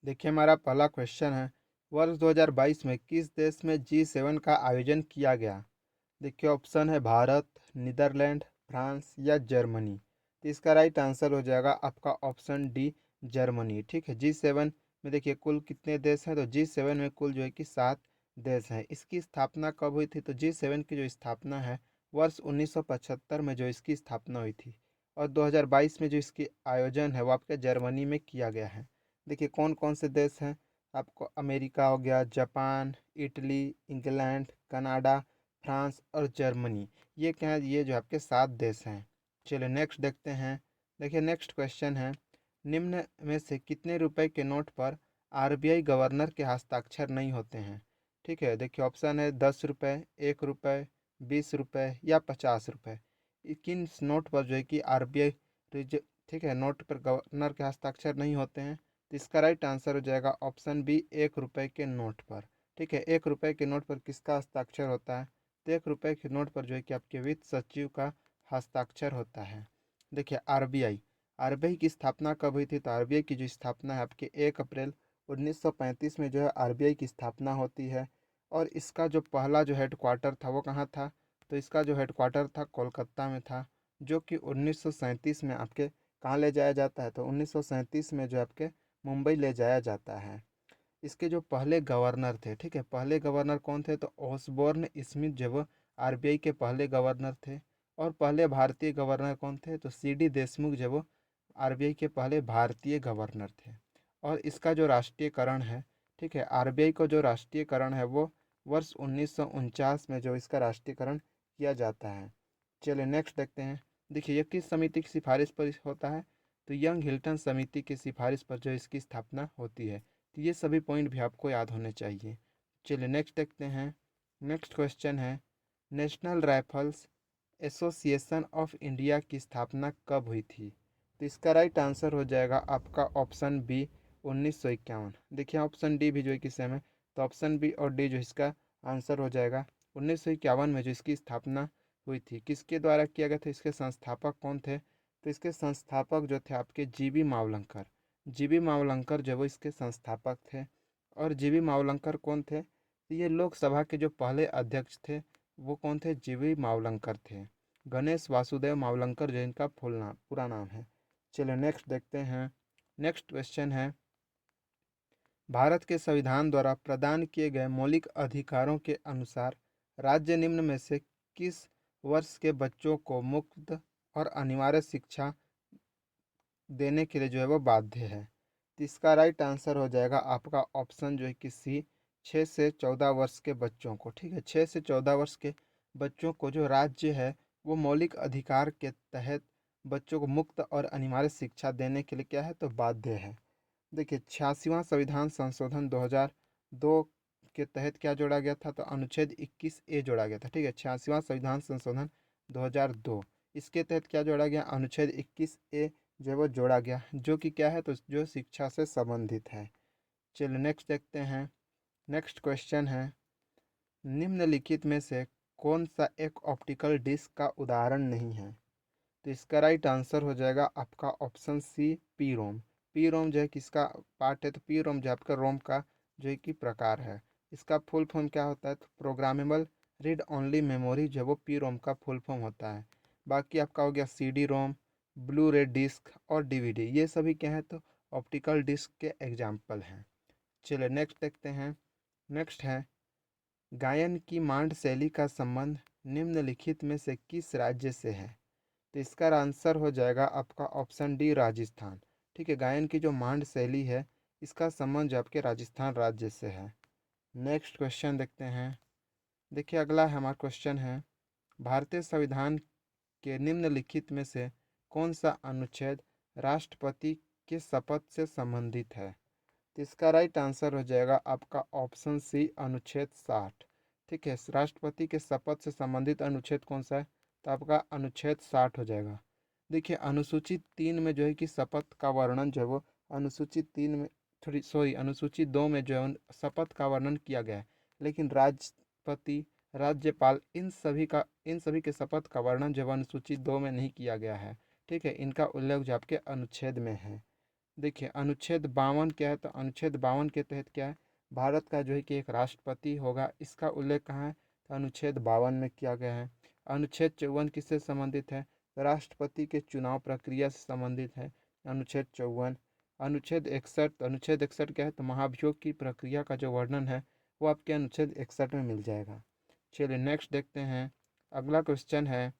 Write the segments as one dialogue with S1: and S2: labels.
S1: देखिए हमारा पहला क्वेश्चन है, वर्ष 2022 में किस देश में G7 का आयोजन किया गया। देखिए ऑप्शन है भारत, नीदरलैंड, फ्रांस या जर्मनी। तो इसका राइट आंसर हो जाएगा आपका ऑप्शन डी, जर्मनी। ठीक है, G7 में देखिए कुल कितने देश हैं, तो G7 में कुल जो है कि 7 देश हैं। इसकी स्थापना कब हुई थी, तो G7 की जो स्थापना है वर्ष 1975 में जो इसकी स्थापना हुई थी, और 2022 में जो इसकी आयोजन है वो आपके जर्मनी में किया गया है। देखिए कौन कौन से देश हैं, आपको अमेरिका हो गया, Japan, Italy, England, Canada, France और जर्मनी। ये क्या है, ये जो आपके 7 देश हैं। चलिए नेक्स्ट देखते हैं। देखिए नेक्स्ट क्वेश्चन है, निम्न में से कितने रुपए के नोट पर आरबीआई गवर्नर के हस्ताक्षर नहीं होते हैं। ठीक है, देखिए ऑप्शन है 10 रुपये, 1 रुपये, 20 रुपये या 50 रुपये। किन नोट पर जो है कि आरबीआई ठीक है, नोट पर गवर्नर के हस्ताक्षर नहीं होते हैं। तो इसका राइट आंसर हो जाएगा ऑप्शन बी, 1 रुपये के नोट पर। ठीक है, 1 रुपये के नोट पर किसका हस्ताक्षर होता है, तो 1 रुपये के नोट पर जो है कि आपके वित्त सचिव का हस्ताक्षर होता है। देखिए आरबीआई, आरबीआई की स्थापना कब हुई थी, तो आरबीआई की जो स्थापना है आपके 1 अप्रैल 1935 में जो है आरबीआई की स्थापना होती है। और इसका जो पहला जो हेडक्वार्टर था वो कहाँ था, तो इसका जो हेडक्वार्टर था कोलकाता में था, जो कि 1937 में आपके कहाँ ले जाया जाता है, तो 1937 में जो आपके मुंबई ले जाया जाता है। इसके जो पहले गवर्नर थे, ठीक है, पहले गवर्नर कौन थे, तो ऑसबोर्न स्मिथ जो वो आरबीआई के पहले गवर्नर थे। और पहले भारतीय गवर्नर कौन थे, तो सीडी देशमुख जो वो आरबीआई के पहले भारतीय गवर्नर थे। और इसका जो राष्ट्रीयकरण है, ठीक है, आरबीआई को जो राष्ट्रीयकरण है वो वर्ष 1949 में जो इसका राष्ट्रीयकरण किया जाता है। चलिए नेक्स्ट देखते हैं। देखिए ये किस समिति की सिफारिश पर होता है, तो यंग हिल्टन समिति की सिफारिश पर जो इसकी स्थापना होती है। तो ये सभी पॉइंट भी आपको याद होने चाहिए। चलिए नेक्स्ट देखते हैं। नेक्स्ट क्वेश्चन है, national rifles association of India की स्थापना कब हुई थी। तो इसका राइट आंसर हो जाएगा आपका ऑप्शन बी, 1951। देखिए ऑप्शन डी भी जो है कि सेम है, तो ऑप्शन बी और डी जो इसका आंसर हो जाएगा। 1951 में जो इसकी स्थापना हुई थी, किसके द्वारा किया गया था, इसके संस्थापक कौन थे, तो इसके संस्थापक जो थे आपके जीबी मावलंकर। जीबी मावलंकर जो वो इसके संस्थापक थे। और जीबी मावलंकर कौन थे, तो ये लोकसभा के जो पहले अध्यक्ष थे वो कौन थे, जीबी मावलंकर थे। गणेश वासुदेव मावलंकर जो इनका फुल नाम पूरा नाम है। चलिए नेक्स्ट देखते हैं। नेक्स्ट क्वेश्चन है, भारत के संविधान द्वारा प्रदान किए गए मौलिक अधिकारों के अनुसार राज्य निम्न में से किस वर्ष के बच्चों को मुफ्त और अनिवार्य शिक्षा देने के लिए जो है वो बाध्य है। तो इसका राइट आंसर हो जाएगा आपका ऑप्शन जो है कि सी, 6 से 14 वर्ष के बच्चों को। ठीक है, 6 से 14 वर्ष के बच्चों को जो राज्य है वो मौलिक अधिकार के तहत बच्चों को मुफ्त और अनिवार्य शिक्षा देने के लिए क्या है, तो बाध्य है। देखिए 86वां संविधान संशोधन 2002 के तहत क्या जोड़ा गया था, तो अनुच्छेद 21A जोड़ा गया था। ठीक है, 86वां संविधान संशोधन 2002, इसके तहत क्या जोड़ा गया, अनुच्छेद 21A जो है वो जोड़ा गया, जो कि क्या है, तो जो शिक्षा से संबंधित है। चलिए नेक्स्ट देखते हैं। नेक्स्ट क्वेश्चन है, निम्नलिखित में से कौन सा एक ऑप्टिकल डिस्क का उदाहरण नहीं है। तो इसका राइट आंसर हो जाएगा आपका option C, PROM. PROM जो है किसका पार्ट है, तो पी रोम जो आपका रोम का जो है कि प्रकार है। इसका फुल फॉर्म क्या होता है, तो प्रोग्रामेबल रीड ओनली मेमोरी जो है वो पी रोम का फुल फॉर्म होता है। बाकी आपका हो गया सी डी रोम, ब्लू रे डिस्क और डीवीडी, ये सभी क्या है, तो ऑप्टिकल डिस्क के एग्जाम्पल हैं। चलिए नेक्स्ट देखते हैं। नेक्स्ट है, गायन की मांड शैली का संबंध निम्नलिखित में से किस राज्य से है। तो इसका आंसर हो जाएगा आपका ऑप्शन डी, राजस्थान। ठीक है, गायन की जो मांड शैली है इसका संबंध जो आपके राजस्थान राज्य से है। नेक्स्ट क्वेश्चन देखते हैं। देखिए अगला हमारा क्वेश्चन है, भारतीय संविधान के निम्नलिखित में से कौन सा अनुच्छेद राष्ट्रपति के शपथ से संबंधित है। तो इसका राइट आंसर हो जाएगा आपका ऑप्शन सी, अनुच्छेद 60। ठीक है, राष्ट्रपति के शपथ से संबंधित अनुच्छेद कौन सा है, तो आपका अनुच्छेद 60 हो जाएगा। देखिए अनुसूची 3 में जो है कि शपथ का वर्णन जो है वो अनुसूची 3 में, थोड़ी सॉरी अनुसूची 2 में जो है शपथ का वर्णन किया गया है, लेकिन राष्ट्रपति, राज्यपाल, इन सभी के शपथ का वर्णन जो है अनुसूची 2 में नहीं किया गया है। ठीक है, इनका उल्लेख जो आपके अनुच्छेद में है। देखिए अनुच्छेद 52 क्या है, तो अनुच्छेद 52 के तहत क्या है, भारत का जो है कि एक राष्ट्रपति होगा, इसका उल्लेख कहाँ है, तो अनुच्छेद 52 में किया गया है। अनुच्छेद 54 किससे संबंधित है, तो राष्ट्रपति के चुनाव प्रक्रिया से संबंधित है अनुच्छेद 54। अनुच्छेद 61 क्या है, तो महाभियोग की प्रक्रिया का जो वर्णन है वो आपके अनुच्छेद 61 में मिल जाएगा। चलिए नेक्स्ट देखते हैं। अगला क्वेश्चन है,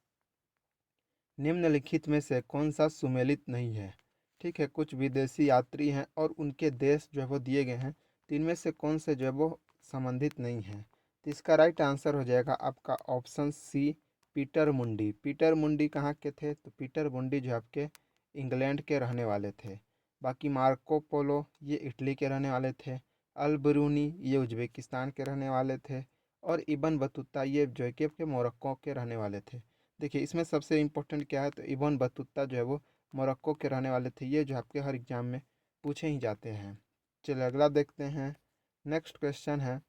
S1: निम्नलिखित में से कौन सा सुमेलित नहीं है। ठीक है, कुछ विदेशी यात्री हैं और उनके देश जो है वो दिए गए हैं, तो इनमें से कौन से जो है वो संबंधित नहीं है। तो इसका राइट आंसर हो जाएगा आपका ऑप्शन सी, पीटर मुंडी। पीटर मुंडी कहाँ के थे, तो पीटर मुंडी जो आपके इंग्लैंड के रहने वाले थे। बाकी मार्को पोलो ये इटली के रहने वाले थे। अल बरूनी ये उज्बेकिस्तान के रहने वाले थे। और इबन बतूता ये जो है कि मोरक्को के रहने वाले थे। देखिए इसमें सबसे इम्पोर्टेंट क्या है, तो इबन बतूता जो है वो मोरक्को के रहने वाले थे। ये जो आपके हर एग्जाम में पूछे ही जाते हैं। चलिए अगला देखते हैं। नेक्स्ट क्वेश्चन है,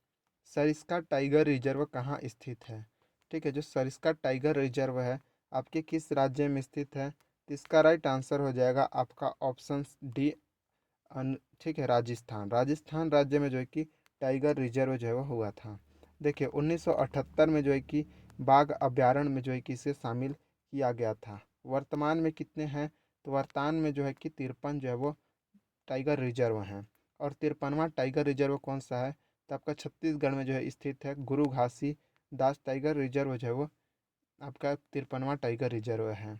S1: सरिस्का टाइगर रिजर्व कहाँ स्थित है। ठीक है, जो सरिस्का टाइगर रिजर्व है आपके किस राज्य में स्थित है, तो इसका राइट आंसर हो जाएगा आपका ऑप्शन डी। ठीक है, राजस्थान। राजस्थान राज्य में जो है कि टाइगर रिजर्व जो है वो हुआ था। देखिए 1978 में जो है कि बाघ अभ्यारण्य में जो है कि इसे शामिल किया गया था। वर्तमान में कितने हैं, तो वर्तमान में जो है कि 53 जो है वो टाइगर रिजर्व हैं। और 53वां टाइगर रिजर्व कौन सा है, तो आपका छत्तीसगढ़ में जो है स्थित है। गुरु घासी दास टाइगर रिजर्व जो है वो आपका 53वां टाइगर रिजर्व है।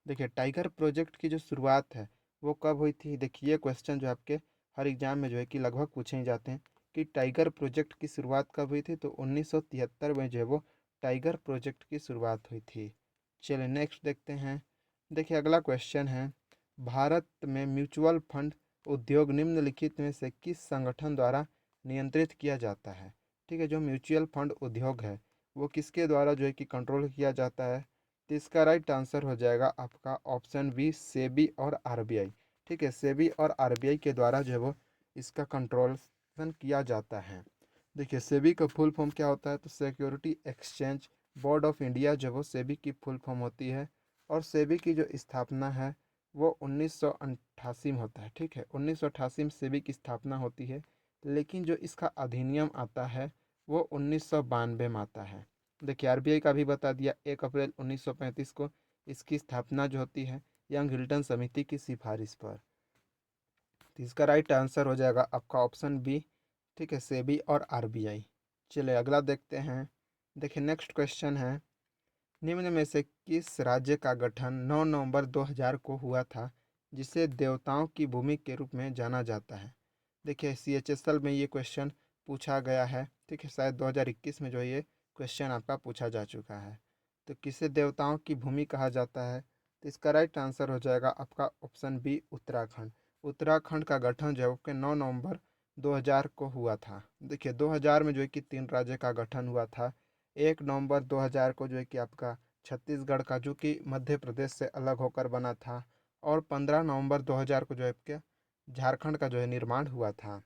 S1: देखिए टाइगर प्रोजेक्ट की जो शुरुआत है वो कब हुई थी। देखिए ये क्वेश्चन जो आपके हर एग्जाम में जो है कि लगभग पूछे ही जाते हैं कि टाइगर प्रोजेक्ट की शुरुआत कब हुई थी, तो 1973 में जो है वो टाइगर प्रोजेक्ट की शुरुआत हुई थी। चलिए नेक्स्ट देखते हैं। देखिए अगला क्वेश्चन है, भारत में म्यूचुअल फंड उद्योग निम्नलिखित में से किस संगठन द्वारा नियंत्रित किया जाता है। ठीक है, जो म्यूचुअल फंड उद्योग है वो किसके द्वारा जो है कि कंट्रोल किया जाता है, तो इसका राइट आंसर हो जाएगा आपका ऑप्शन बी, सेबी और आरबीआई। ठीक है, सेबी और आरबीआई के द्वारा जो है वो इसका कंट्रोल किया जाता है। देखिए सेबी का फुल फॉर्म क्या होता है, तो security exchange board of India जो वो सेबी की फुल फॉर्म होती है। और सेबी की जो स्थापना है वो 1988 में होता है। ठीक है, 1988 में सेबी की स्थापना होती है, लेकिन जो इसका अधिनियम आता है वो 1992 में आता है। देखिए आरबीआई का भी बता दिया, 1 अप्रैल 1935 को इसकी स्थापना जो होती है यंग हिल्टन समिति की सिफारिश पर। तो इसका राइट आंसर हो जाएगा आपका ऑप्शन बी। ठीक है, सेबी और आरबीआई। चलिए अगला देखते हैं। देखिए नेक्स्ट क्वेश्चन है, निम्न में से किस राज्य का गठन 9 नवंबर 2000 को हुआ था जिसे देवताओं की भूमि के रूप में जाना जाता है। देखिए सीएचएसएल में ये क्वेश्चन पूछा गया है। ठीक है, शायद 2021 में जो ये क्वेश्चन आपका पूछा जा चुका है। तो किसे देवताओं की भूमि कहा जाता है, तो इसका राइट आंसर हो जाएगा आपका ऑप्शन बी, उत्तराखंड। उत्तराखंड का गठन जो है 9 नवंबर 2000 को हुआ था। देखिए 2000 में जो है कि 3 राज्य का गठन हुआ था। 1 नवंबर 2000 को जो है कि आपका छत्तीसगढ़ का, जो कि मध्य प्रदेश से अलग होकर बना था। और 15 नवंबर 2000 को जो है कि झारखंड का जो है निर्माण हुआ था।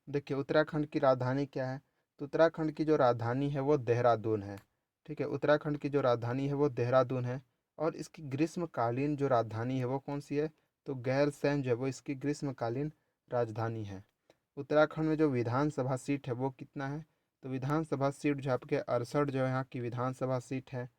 S1: देखिए उत्तराखंड की राजधानी क्या है, तो उत्तराखंड की जो राजधानी है वो देहरादून है। ठीक है, उत्तराखंड की जो राजधानी है वो देहरादून है। और इसकी ग्रीष्मकालीन जो राजधानी है वो कौन सी है, तो गैरसैंण जो है वो इसकी ग्रीष्मकालीन राजधानी है। उत्तराखंड में जो विधानसभा सीट है वो कितना है, तो विधानसभा सीट जो आपके 68 जो यहाँ की विधानसभा सीट है।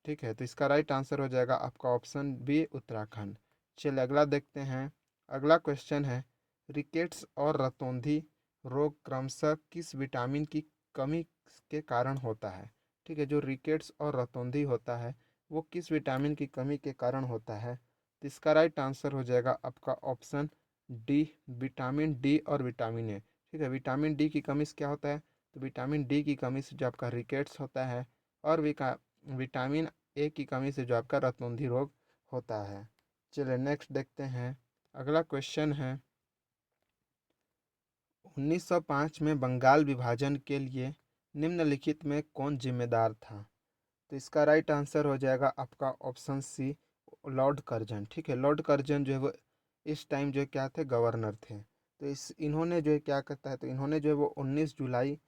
S1: ठीक है, तो इसका राइट आंसर हो जाएगा आपका ऑप्शन बी, उत्तराखंड। चलिए अगला देखते हैं। अगला क्वेश्चन है, रिकेट्स और रतौंधी रोग क्रमशः किस विटामिन की कमी के कारण होता है। ठीक है, जो रिकेट्स और रतौंधी होता है वो किस विटामिन की कमी के कारण होता है, तो इसका राइट आंसर हो जाएगा आपका ऑप्शन डी, विटामिन डी और विटामिन ए। ठीक है, विटामिन डी की कमी से क्या होता है, तो विटामिन डी की कमी से जो आपका रिकेट्स होता है, और विटामिन ए की कमी से जो आपका रतौंधी रोग होता है। चलिए नेक्स्ट देखते हैं। अगला क्वेश्चन है, 1905 में बंगाल विभाजन के लिए निम्नलिखित में कौन जिम्मेदार था, तो इसका राइट आंसर हो जाएगा आपका ऑप्शन सी, लॉर्ड कर्जन। ठीक है, लॉर्ड कर्जन जो है वो इस टाइम जो है क्या थे, गवर्नर थे। तो इन्होंने जो है क्या करता है, तो इन्होंने जो है वो 19 जुलाई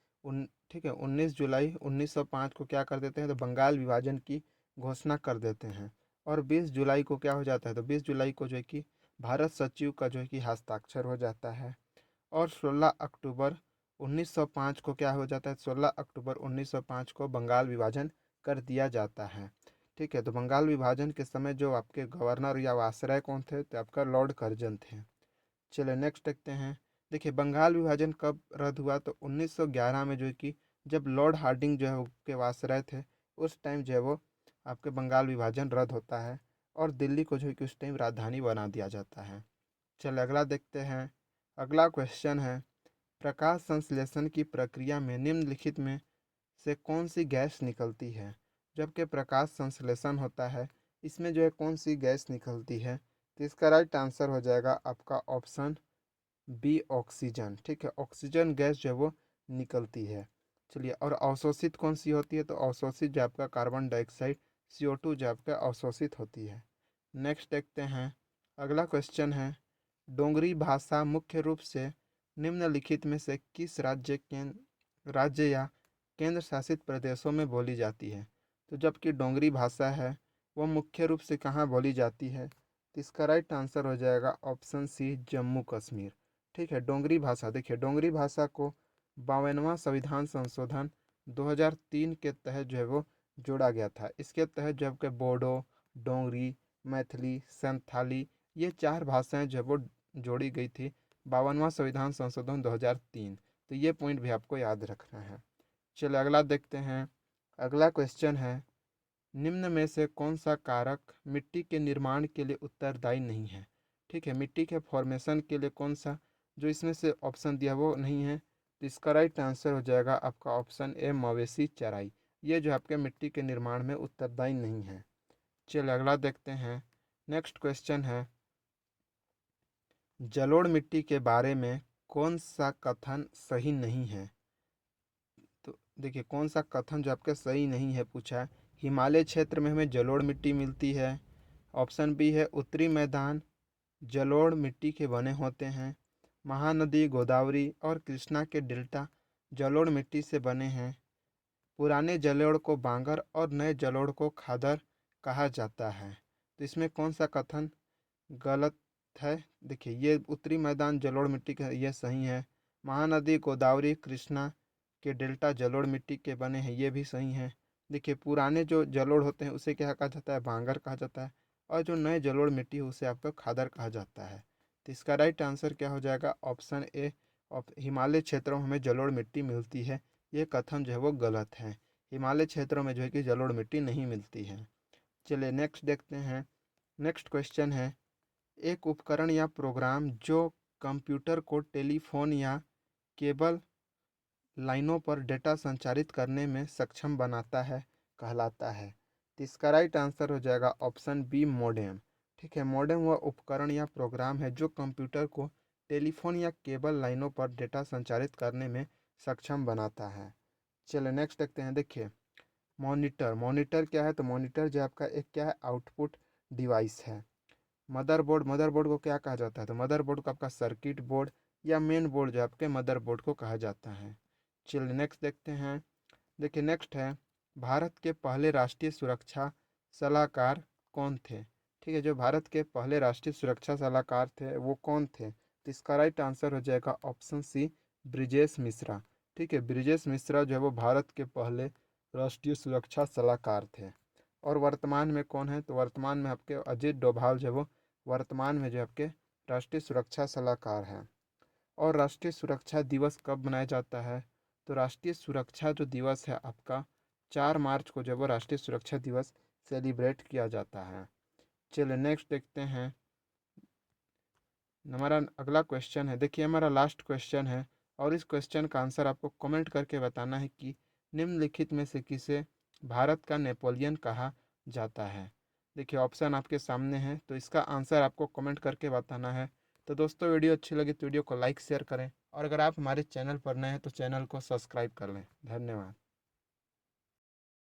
S1: ठीक है 19 जुलाई 1905 को क्या कर देते हैं, तो बंगाल विभाजन की घोषणा कर देते हैं। और 20 जुलाई को क्या हो जाता है, तो 20 जुलाई को जो है कि भारत सचिव का जो है कि हस्ताक्षर हो जाता है। और 16 अक्टूबर 1905 को क्या हो जाता है, 16 अक्टूबर 1905 को बंगाल विभाजन कर दिया जाता है। ठीक है, तो बंगाल विभाजन के समय जो आपके गवर्नर या वायसराय कौन थे, तो आपका लॉर्ड कर्जन थे। चलिए नेक्स्ट देखते हैं। देखिए बंगाल विभाजन कब रद्द हुआ, तो 1911 में जो है कि जब लॉर्ड हार्डिंग जो है उसके वायसराय थे, उस टाइम जो है वो आपके बंगाल विभाजन रद्द होता है और दिल्ली को जो है कि उस टाइम राजधानी बना दिया जाता है। चलिए अगला देखते हैं। अगला क्वेश्चन है, प्रकाश संश्लेषण की प्रक्रिया में निम्नलिखित में से कौन सी गैस निकलती है। जबकि प्रकाश संश्लेषण होता है, इसमें जो है कौन सी गैस निकलती है, तो इसका राइट आंसर हो जाएगा आपका ऑप्शन बी ऑक्सीजन। ठीक है, ऑक्सीजन गैस जो है वो निकलती है। चलिए, और अवशोषित कौन सी होती है, तो अवशोषित जो आपका कार्बन डाइऑक्साइड CO2 जो आपका अवशोषित होती है। नेक्स्ट देखते हैं। अगला क्वेश्चन है, डोगरी भाषा मुख्य रूप से निम्नलिखित में से किस राज्य या केंद्र शासित प्रदेशों में बोली जाती है। तो जबकि डोगरी भाषा है वह मुख्य रूप से कहाँ बोली जाती है, तो इसका राइट आंसर हो जाएगा ऑप्शन सी जम्मू कश्मीर। ठीक है, डोगरी भाषा, देखिए डोगरी भाषा को 52वां संविधान संशोधन 2003 के तहत जो है वो जोड़ा गया था। इसके तहत जो है बोडो, डोगरी, मैथिली, संथाली, ये 4 भाषाएं जो है वो जोड़ी गई थी 52वां संविधान संशोधन 2003। तो ये पॉइंट भी आपको याद रखना है। चलिए अगला देखते हैं। अगला क्वेश्चन है, निम्न में से कौन सा कारक मिट्टी के निर्माण के लिए उत्तरदायी नहीं है। ठीक है, मिट्टी के फॉर्मेशन के लिए कौन सा जो इसमें से ऑप्शन दिया वो नहीं है, तो इसका राइट आंसर हो जाएगा आपका ऑप्शन ए मवेशी चराई। ये जो आपके मिट्टी के निर्माण में उत्तरदायी नहीं है। चलिए अगला देखते हैं। नेक्स्ट क्वेश्चन है, जलोढ़ मिट्टी के बारे में कौन सा कथन सही नहीं है। तो देखिए कौन सा कथन जो आपका सही नहीं है पूछा है। हिमालय क्षेत्र में हमें जलोढ़ मिट्टी मिलती है। ऑप्शन बी है उत्तरी मैदान जलोढ़ मिट्टी के बने होते हैं। महानदी गोदावरी और कृष्णा के डेल्टा जलोढ़ मिट्टी से बने हैं। पुराने जलोढ़ को बांगर और नए जलोढ़ को खादर कहा जाता है। तो इसमें कौन सा कथन गलत है। देखिए ये उत्तरी मैदान जलोढ़ मिट्टी का ये सही है। महानदी गोदावरी कृष्णा के डेल्टा जलोढ़ मिट्टी के बने हैं, ये भी सही है। देखिए पुराने जो जलोढ़ होते हैं उसे क्या कहा जाता है, बांगर कहा जाता है। और जो नए जलोढ़ मिट्टी है उसे आपका खादर कहा जाता है। तो इसका राइट आंसर क्या हो जाएगा, ऑप्शन ए। हिमालय क्षेत्रों में हमें जलोढ़ मिट्टी मिलती है, ये कथन जो है वो गलत है। हिमालय क्षेत्रों में जो है कि जलोढ़ मिट्टी नहीं मिलती है। चलिए नेक्स्ट देखते हैं। नेक्स्ट क्वेश्चन है, एक उपकरण या प्रोग्राम जो कंप्यूटर को टेलीफोन या केबल लाइनों पर डेटा संचारित करने में सक्षम बनाता है कहलाता है। तो इसका राइट आंसर हो जाएगा ऑप्शन बी मॉडेम। ठीक है, मॉडेम वह उपकरण या प्रोग्राम है जो कंप्यूटर को टेलीफोन या केबल लाइनों पर डेटा संचारित करने में सक्षम बनाता है। चलिए नेक्स्ट देखते हैं। देखिए मॉनिटर, मॉनिटर क्या है, तो मॉनिटर जो आपका एक क्या है, आउटपुट डिवाइस है। मदरबोर्ड, मदरबोर्ड को क्या कहा जाता है, तो मदरबोर्ड को आपका सर्किट बोर्ड या मेन बोर्ड जो आपके मदरबोर्ड को कहा जाता है। चलिए नेक्स्ट देखते हैं। देखिए नेक्स्ट है, भारत के पहले राष्ट्रीय सुरक्षा सलाहकार कौन थे। ठीक है, जो भारत के पहले राष्ट्रीय सुरक्षा सलाहकार थे वो कौन थे, तो इसका राइट आंसर हो जाएगा ऑप्शन सी ब्रिजेश मिश्रा। ठीक है, ब्रिजेश मिश्रा जो है वो भारत के पहले राष्ट्रीय सुरक्षा सलाहकार थे। और वर्तमान में कौन है, तो वर्तमान में आपके अजीत डोभाल जो है वो वर्तमान में जो आपके राष्ट्रीय सुरक्षा सलाहकार हैं। और राष्ट्रीय सुरक्षा दिवस कब मनाया जाता है, तो राष्ट्रीय सुरक्षा जो दिवस है आपका 4 मार्च को जब वो राष्ट्रीय सुरक्षा दिवस सेलिब्रेट किया जाता है। चलिए नेक्स्ट देखते हैं। हमारा अगला क्वेश्चन है, देखिए हमारा लास्ट क्वेश्चन है और इस क्वेश्चन का आंसर आपको कमेंट करके बताना है कि निम्नलिखित में से किसे भारत का नेपोलियन कहा जाता है। देखिए ऑप्शन आपके सामने है, तो इसका आंसर आपको कमेंट करके बताना है। तो दोस्तों वीडियो अच्छी लगी तो वीडियो को लाइक शेयर करें और अगर आप हमारे चैनल पर नए हैं तो चैनल को सब्सक्राइब कर लें। धन्यवाद।